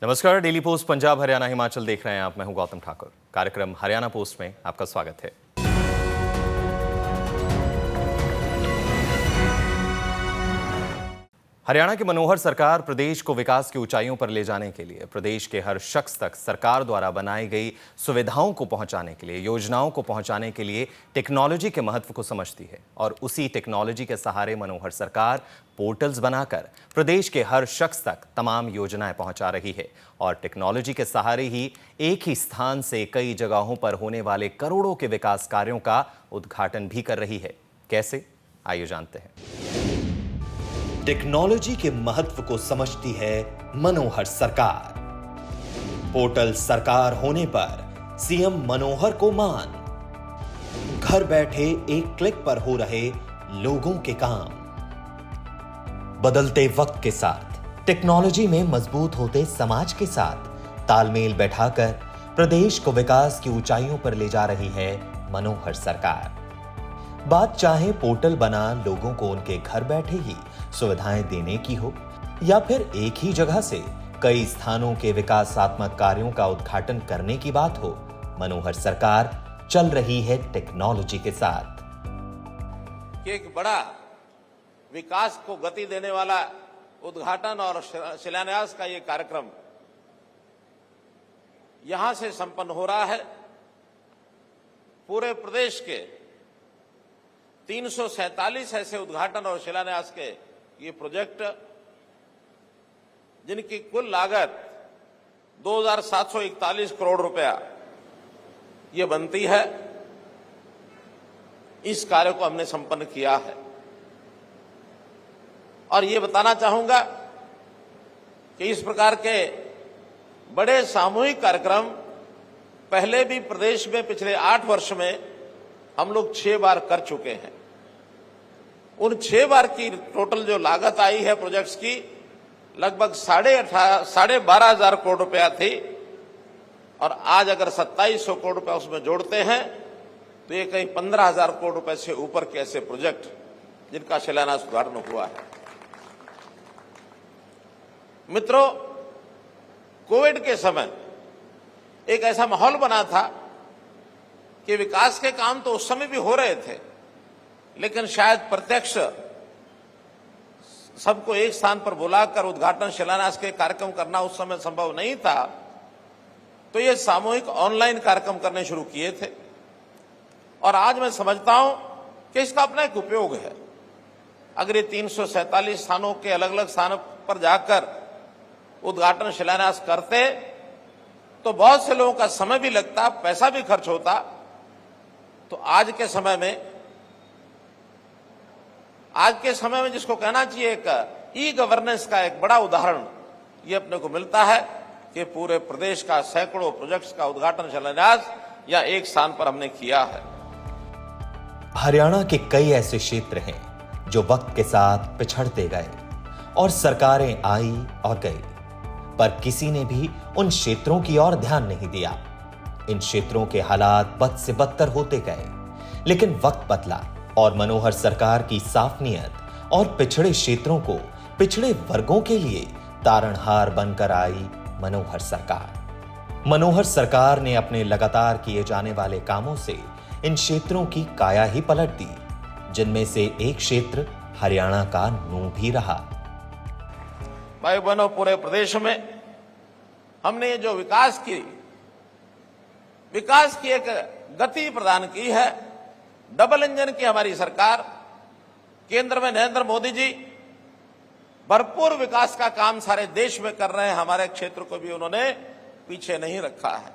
नमस्कार, daily post Punjab Haryana Himachal देख रहे हैं आप। मैं हूं गौतम ठाकुर। कार्यक्रम हरियाणा पोस्ट में आपका स्वागत है। हरियाणा की मनोहर सरकार प्रदेश को विकास की ऊंचाइयों पर ले जाने के लिए, प्रदेश के हर शख्स तक सरकार द्वारा बनाई गई सुविधाओं को पहुंचाने के लिए, योजनाओं को पहुंचाने के लिए टेक्नोलॉजी के महत्व को समझती है। और उसी टेक्नोलॉजी के सहारे मनोहर सरकार पोर्टल्स बनाकर प्रदेश के हर शख्स तक तमाम योजनाएं पहुंचा रही है। और टेक्नोलॉजी के सहारे ही एक ही स्थान से कई जगहों पर होने वाले करोड़ों के विकास कार्यों का उद्घाटन भी कर रही है। कैसे, आइए जानते हैं। टेक्नोलॉजी के महत्व को समझती है मनोहर सरकार। पोर्टल सरकार होने पर सीएम मनोहर को मान। घर बैठे एक क्लिक पर हो रहे लोगों के काम। बदलते वक्त के साथ टेक्नोलॉजी में मजबूत होते समाज के साथ तालमेल बैठाकर प्रदेश को विकास की ऊंचाइयों पर ले जा रही है मनोहर सरकार। बात चाहे पोर्टल बना लोगों को उनके घर बैठे ही सुविधाएं देने की हो, या फिर एक ही जगह से कई स्थानों के विकासात्मक कार्यों का उद्घाटन करने की बात हो, मनोहर सरकार चल रही है टेक्नोलॉजी के साथ। एक बड़ा विकास को गति देने वाला उद्घाटन और शिलान्यास का ये कार्यक्रम यहां से संपन्न हो रहा है। पूरे प्रदेश के 347 ऐसे उद्घाटन और शिलान्यास के ये प्रोजेक्ट, जिनकी कुल लागत 2,741 करोड़ रुपया ये बनती है, इस कार्य को हमने संपन्न किया है। और ये बताना चाहूंगा कि इस प्रकार के बड़े सामूहिक कार्यक्रम पहले भी प्रदेश में पिछले 8 वर्ष में हम लोग 6 बार कर चुके हैं। उन 6 बार की टोटल जो लागत आई है प्रोजेक्ट्स की, लगभग 12,500 करोड़ रुपया थी। और आज अगर 2,700 करोड़ रुपया उसमें जोड़ते हैं तो ये कहीं 15,000 करोड़ रुपए से ऊपर के ऐसे प्रोजेक्ट जिनका शिलान्यास उद्घाटन हुआ है। मित्रों, कोविड के समय एक ऐसा माहौल बना था कि विकास के काम तो उस समय भी हो रहे थे, लेकिन शायद प्रत्यक्ष सबको एक स्थान पर बुलाकर उद्घाटन शिलान्यास के कार्यक्रम करना उस समय संभव नहीं था। तो ये सामूहिक ऑनलाइन कार्यक्रम करने शुरू किए थे। और आज मैं समझता हूं कि इसका अपना एक उपयोग है। अगर ये 347 स्थानों के अलग अलग स्थानों पर जाकर उद्घाटन शिलान्यास करते तो बहुत से लोगों का समय भी लगता, पैसा भी खर्च होता। तो आज के समय में जिसको कहना चाहिए एक ई गवर्नेंस का एक बड़ा उदाहरण ये अपने को मिलता है कि पूरे प्रदेश का सैकड़ों प्रोजेक्ट्स का उद्घाटन शिलान्यास या एक स्थान पर हमने किया है। हरियाणा के कई ऐसे क्षेत्र हैं जो वक्त के साथ पिछड़ते गए और सरकारें आई और गई, पर किसी ने भी उन क्षेत्रों की ओर ध्यान नहीं दिया। इन क्षेत्रों के हालात बद से बदतर होते गए, लेकिन वक्त बदला और मनोहर सरकार की साफ नियत और पिछड़े क्षेत्रों को, पिछड़े वर्गों के लिए तारणहार बनकर आई मनोहर सरकार। मनोहर सरकार ने अपने लगातार किए जाने वाले कामों से इन क्षेत्रों की काया ही पलट दी, जिनमें से एक क्षेत्र हरियाणा का नूं भी रहा। भाई बहनों, पूरे प्रदेश में हमने जो विकास की एक गति प्रदान की है। डबल इंजन की हमारी सरकार, केंद्र में नरेंद्र मोदी जी भरपूर विकास का काम सारे देश में कर रहे हैं। हमारे क्षेत्र को भी उन्होंने पीछे नहीं रखा है।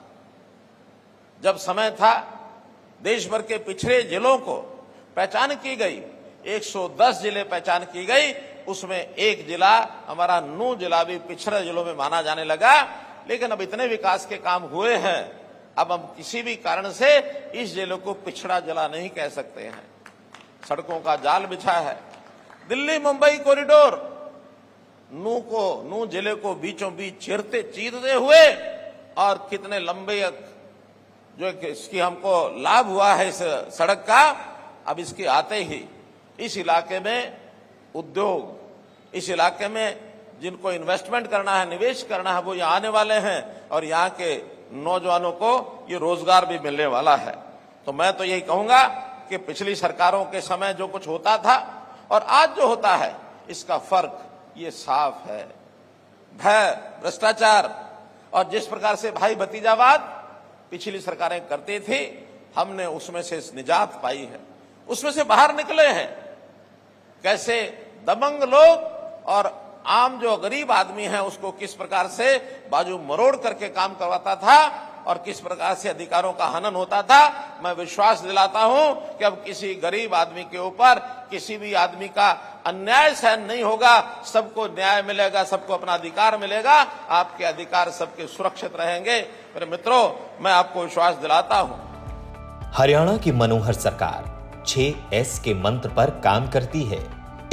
जब समय था देश भर के पिछड़े जिलों को पहचान की गई, 110 जिले पहचान की गई, उसमें एक जिला हमारा नूं जिला भी पिछड़े जिलों में माना जाने लगा। लेकिन अब इतने विकास के काम हुए हैं, अब हम किसी भी कारण से इस जिले को पिछड़ा जिला नहीं कह सकते हैं। सड़कों का जाल बिछा है। दिल्ली मुंबई कॉरिडोर नूं जिले को बीचों बीच चीरते हुए, और कितने लंबे जो इसकी हमको लाभ हुआ है इस सड़क का। अब इसके आते ही इस इलाके में उद्योग, इस इलाके में जिनको इन्वेस्टमेंट करना है, निवेश करना है, वो यहाँ आने वाले हैं और यहाँ के नौजवानों को ये रोजगार भी मिलने वाला है। तो मैं तो यही कहूंगा कि पिछली सरकारों के समय जो कुछ होता था और आज जो होता है, इसका फर्क ये साफ है। भय, भ्रष्टाचार और जिस प्रकार से भाई भतीजावाद पिछली सरकारें करती थी, हमने उसमें से निजात पाई है, उसमें से बाहर निकले हैं। कैसे दबंग लोग और आम जो गरीब आदमी है उसको किस प्रकार से बाजू मरोड़ करके काम करवाता था और किस प्रकार से अधिकारों का हनन होता था। मैं विश्वास दिलाता हूं कि अब किसी गरीब आदमी के ऊपर किसी भी आदमी का अन्याय सहन नहीं होगा, सबको न्याय मिलेगा, सबको अपना अधिकार मिलेगा, आपके अधिकार सबके सुरक्षित रहेंगे। मेरे मित्रों, मैं आपको विश्वास दिलाता हूं। हरियाणा की मनोहर सरकार 6S के मंत्र पर काम करती है।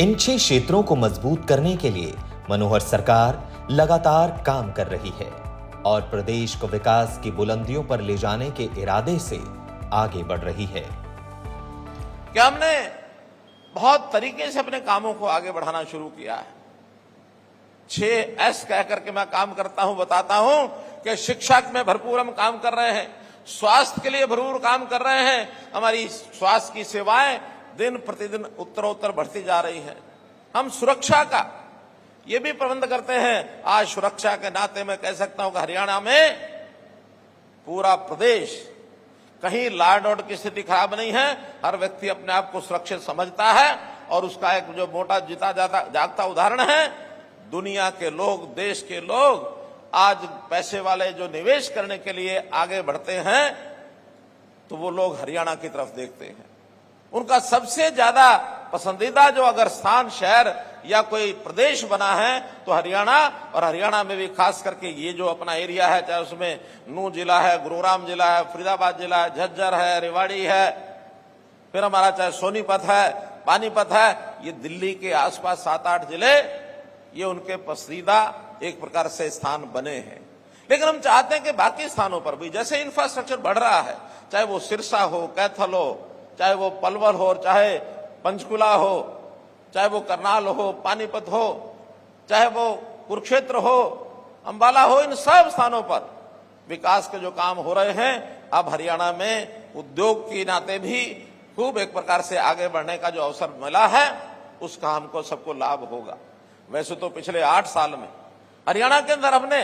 इन 6 क्षेत्रों को मजबूत करने के लिए मनोहर सरकार लगातार काम कर रही है और प्रदेश को विकास की बुलंदियों पर ले जाने के इरादे से आगे बढ़ रही है। क्या हमने बहुत तरीके से अपने कामों को आगे बढ़ाना शुरू किया है। 6S कह करके मैं काम करता हूं, बताता हूं कि शिक्षा में भरपूर हम काम कर रहे हैं, स्वास्थ्य के लिए भरपूर काम कर रहे हैं। हमारी स्वास्थ्य की सेवाएं दिन प्रतिदिन उत्तरोत्तर बढ़ती जा रही है। हम सुरक्षा का ये भी प्रबंध करते हैं। आज सुरक्षा के नाते मैं कह सकता हूं कि हरियाणा में पूरा प्रदेश, कहीं लॉ एंड ऑर्डर की स्थिति खराब नहीं है। हर व्यक्ति अपने आप को सुरक्षित समझता है और उसका एक जो मोटा जीता जागता उदाहरण है, दुनिया के लोग, देश के लोग आज पैसे वाले जो निवेश करने के लिए आगे बढ़ते हैं तो वो लोग हरियाणा की तरफ देखते हैं। उनका सबसे ज्यादा पसंदीदा जो अगर स्थान, शहर या कोई प्रदेश बना है तो हरियाणा, और हरियाणा में भी खास करके ये जो अपना एरिया है, चाहे उसमें नूंह जिला है, गुरुग्राम जिला है, फरीदाबाद जिला है, झज्जर है, रेवाड़ी है, फिर हमारा चाहे सोनीपत है, पानीपत है, ये दिल्ली के आसपास 7-8 जिले, ये उनके पसंदीदा एक प्रकार से स्थान बने हैं। लेकिन हम चाहते हैं कि बाकी स्थानों पर भी जैसे इंफ्रास्ट्रक्चर बढ़ रहा है, चाहे वो सिरसा हो, कैथल हो, चाहे वो पलवल हो, चाहे पंचकुला हो, चाहे वो करनाल हो, पानीपत हो, चाहे वो कुरुक्षेत्र हो, अंबाला हो, इन सब स्थानों पर विकास के जो काम हो रहे हैं, अब हरियाणा में उद्योग के नाते भी खूब एक प्रकार से आगे बढ़ने का जो अवसर मिला है, उसका हमको सबको लाभ होगा। वैसे तो पिछले 8 साल में हरियाणा के अंदर हमने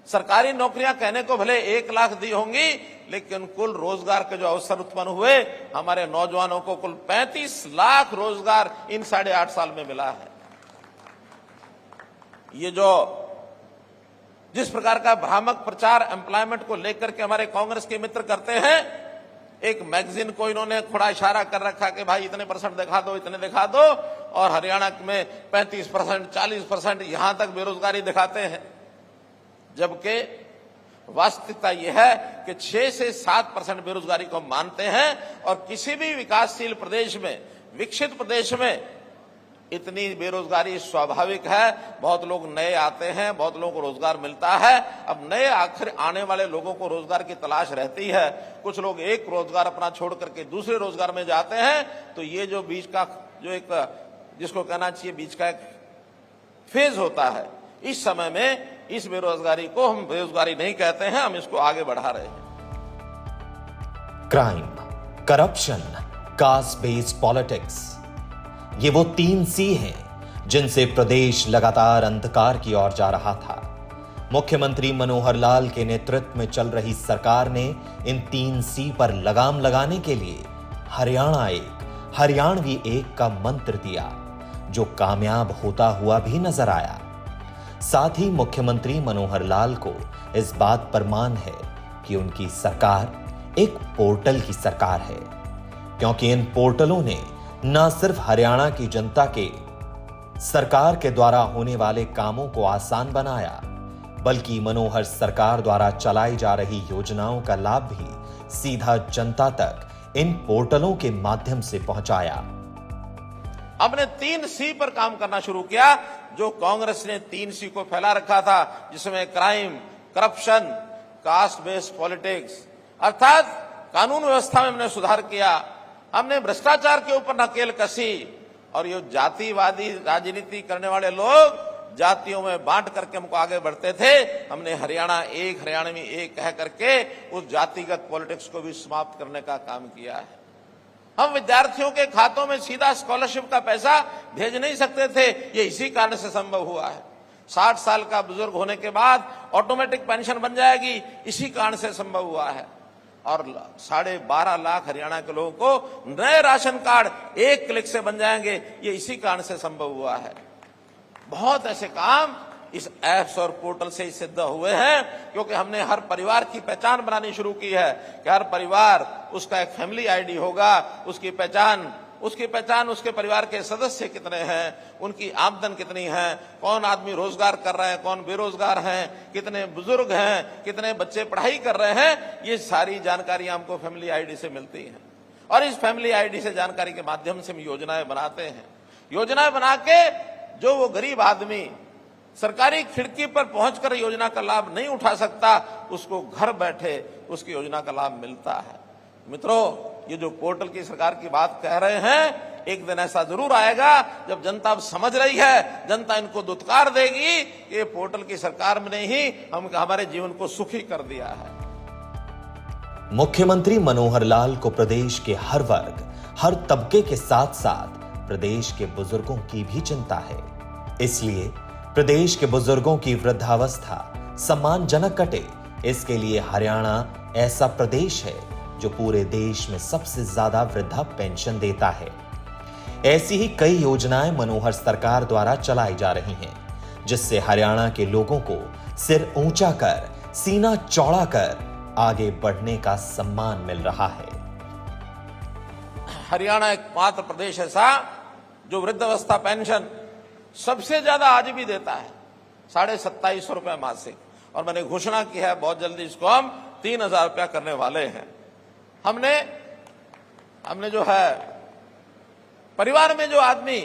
सरकारी नौकरियां कहने को भले 1 लाख दी होंगी, लेकिन कुल रोजगार के जो अवसर उत्पन्न हुए, हमारे नौजवानों को कुल 35 लाख रोजगार इन 8.5 साल में मिला है। ये जो जिस प्रकार का भ्रामक प्रचार एम्प्लॉयमेंट को लेकर के हमारे कांग्रेस के मित्र करते हैं, एक मैगजीन को इन्होंने थोड़ा इशारा कर रखा कि भाई इतने % दिखा दो, इतने दिखा दो, और हरियाणा में 35%, 40% यहां तक बेरोजगारी दिखाते हैं। जबकि वास्तविकता यह है कि 6 से 7% बेरोजगारी को हम मानते हैं, और किसी भी विकासशील प्रदेश में, विकसित प्रदेश में इतनी बेरोजगारी स्वाभाविक है। बहुत लोग नए आते हैं, बहुत लोगों को रोजगार मिलता है। अब नए आखिर आने वाले लोगों को रोजगार की तलाश रहती है। कुछ लोग एक रोजगार अपना छोड़ करके दूसरे रोजगार में जाते हैं, तो ये जो बीच का जो एक जिसको कहना चाहिए बीच का एक फेज होता है, इस समय में इस बेरोजगारी को हम बेरोजगारी नहीं कहते हैं, हम इसको आगे बढ़ा रहे हैं। Crime, corruption, caste based politics, ये वो 3 C हैं जिनसे प्रदेश लगातार अंधकार की ओर जा रहा था। मुख्यमंत्री मनोहर लाल के नेतृत्व में चल रही सरकार ने इन 3 C पर लगाम लगाने के लिए हरियाणा एक, हरियाणवी एक का मंत्र दिया, जो कामयाब होता हुआ भी नजर आया। साथ ही मुख्यमंत्री मनोहर लाल को इस बात पर मान है कि उनकी सरकार एक पोर्टल की सरकार है, क्योंकि इन पोर्टलों ने न सिर्फ हरियाणा की जनता के सरकार के द्वारा होने वाले कामों को आसान बनाया, बल्कि मनोहर सरकार द्वारा चलाई जा रही योजनाओं का लाभ भी सीधा जनता तक इन पोर्टलों के माध्यम से पहुंचाया। हमने 3 C पर काम करना शुरू किया। जो कांग्रेस ने 3 C को फैला रखा था, जिसमें crime, corruption, caste based politics, अर्थात कानून व्यवस्था में हमने सुधार किया। हमने भ्रष्टाचार के ऊपर नकेल कसी, और ये जातिवादी राजनीति करने वाले लोग जातियों में बांट करके हमको आगे बढ़ते थे, हमने हरियाणा एक, हरियाणवी एक कह करके उस जातिगत पॉलिटिक्स को भी समाप्त करने का काम किया है। हम विद्यार्थियों के खातों में सीधा स्कॉलरशिप का पैसा भेज नहीं सकते थे, ये इसी कारण से संभव हुआ है। 60 साल का बुजुर्ग होने के बाद ऑटोमेटिक पेंशन बन जाएगी, इसी कारण से संभव हुआ है। और 12.5 लाख हरियाणा के लोगों को नए राशन कार्ड एक क्लिक से बन जाएंगे, ये इसी कारण से संभव हुआ है। बहुत ऐसे काम इस ऐप्स और पोर्टल से सिद्ध हुए हैं, क्योंकि हमने हर परिवार की पहचान बनानी शुरू की है कि हर परिवार, उसका एक फैमिली आईडी होगा, उसकी पहचान उसके परिवार के सदस्य कितने हैं, उनकी आमदन कितनी है, कौन आदमी रोजगार कर रहे हैं, कौन बेरोजगार हैं, कितने बुजुर्ग हैं, कितने बच्चे पढ़ाई कर रहे हैं, ये सारी जानकारी हमको फैमिली आईडी से मिलती है। और इस फैमिली आईडी से जानकारी के माध्यम से हम योजनाएं बनाते हैं। योजनाएं बना के जो वो गरीब आदमी सरकारी खिड़की पर पहुंचकर योजना का लाभ नहीं उठा सकता, उसको घर बैठे उसकी योजना का लाभ मिलता है। मित्रों, ये जो पोर्टल की सरकार की बात कह रहे हैं, एक दिन ऐसा जरूर आएगा जब जनता अब समझ रही है, जनता इनको दुत्कार देगी कि ये पोर्टल की सरकार ने ही हमारे जीवन को सुखी कर दिया है। मुख्यमंत्री मनोहर लाल को प्रदेश के हर वर्ग, हर तबके के साथ साथ प्रदेश के बुजुर्गों की भी चिंता है। इसलिए प्रदेश के बुजुर्गों की वृद्धावस्था सम्मानजनक कटे, इसके लिए हरियाणा ऐसा प्रदेश है जो पूरे देश में सबसे ज्यादा वृद्धा पेंशन देता है। ऐसी ही कई योजनाएं मनोहर सरकार द्वारा चलाई जा रही हैं, जिससे हरियाणा के लोगों को सिर ऊंचा कर, सीना चौड़ा कर आगे बढ़ने का सम्मान मिल रहा है। हरियाणा एकमात्र प्रदेश ऐसा जो वृद्धावस्था पेंशन सबसे ज्यादा आज भी देता है, 2750 रुपए मासिक। और मैंने घोषणा की है बहुत जल्दी इसको हम 3000 रुपया करने वाले हैं। हमने जो है परिवार में जो आदमी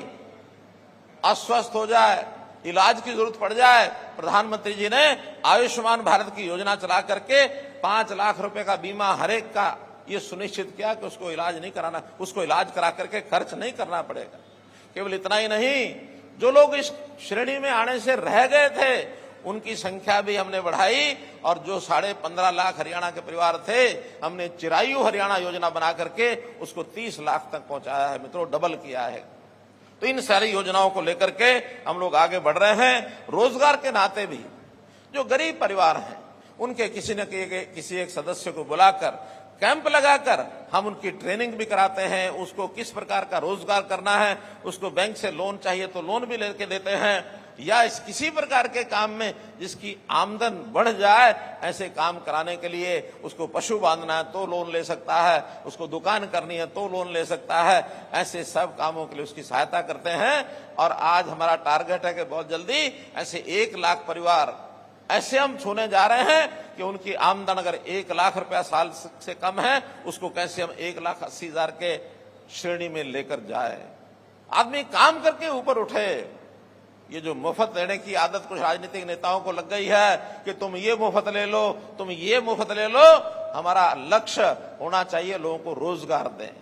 अस्वस्थ हो जाए, इलाज की जरूरत पड़ जाए, प्रधानमंत्री जी ने आयुष्मान भारत की योजना चला करके 5 लाख रुपए का बीमा हर एक का ये सुनिश्चित किया कि उसको इलाज नहीं कराना, उसको इलाज करा करके खर्च नहीं करना पड़ेगा। केवल इतना ही नहीं, जो लोग इस श्रेणी में आने से रह गए थे उनकी संख्या भी हमने बढ़ाई, और जो 15.5 लाख हरियाणा के परिवार थे, हमने चिरायु हरियाणा योजना बना करके उसको 30 लाख तक पहुंचाया है। मित्रों, डबल किया है। तो इन सारी योजनाओं को लेकर के हम लोग आगे बढ़ रहे हैं। रोजगार के नाते भी जो गरीब परिवार हैं, उनके किसी न किसी एक सदस्य को बुलाकर कैंप लगाकर हम उनकी ट्रेनिंग भी कराते हैं। उसको किस प्रकार का रोजगार करना है, उसको बैंक से लोन चाहिए तो लोन भी लेके देते हैं, या इस किसी प्रकार के काम में जिसकी आमदन बढ़ जाए, ऐसे काम कराने के लिए उसको पशु बांधना है तो लोन ले सकता है, उसको दुकान करनी है तो लोन ले सकता है। ऐसे सब कामों के लिए उसकी सहायता करते हैं। और आज हमारा टारगेट है कि बहुत जल्दी ऐसे 1 लाख परिवार ऐसे हम छूने जा रहे हैं कि उनकी आमदन अगर 1 लाख रुपया साल से कम है, उसको कैसे हम 1,80,000 के श्रेणी में लेकर जाए। आदमी काम करके ऊपर उठे। ये जो मुफ्त लेने की आदत कुछ राजनीतिक नेताओं को लग गई है कि तुम ये मुफ्त ले लो, तुम ये मुफ्त ले लो। हमारा लक्ष्य होना चाहिए लोगों को रोजगार दें,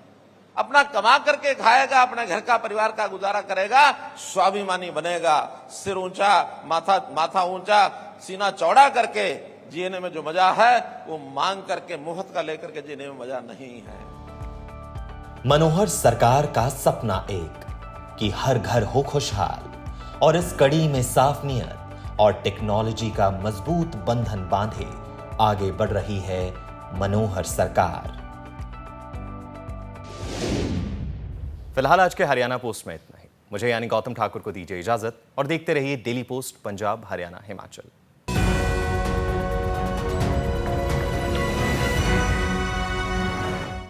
अपना कमा करके खाएगा, अपने घर का परिवार का गुजारा करेगा, स्वाभिमानी बनेगा। सिर ऊंचा, माथा ऊंचा, सीना चौड़ा करके जीने में जो मजा है वो मांग करके मुफ्त का लेकर के जीने में मजा नहीं है। मनोहर सरकार का सपना एक कि हर घर हो खुशहाल, और इस कड़ी में साफ नियत और टेक्नोलॉजी का मजबूत बंधन बांधे आगे बढ़ रही है मनोहर सरकार। फिलहाल आज के हरियाणा पोस्ट में इतना ही। मुझे यानी गौतम ठाकुर को दीजिए इजाजत और देखते रहिए डेली पोस्ट पंजाब, हरियाणा, हिमाचल।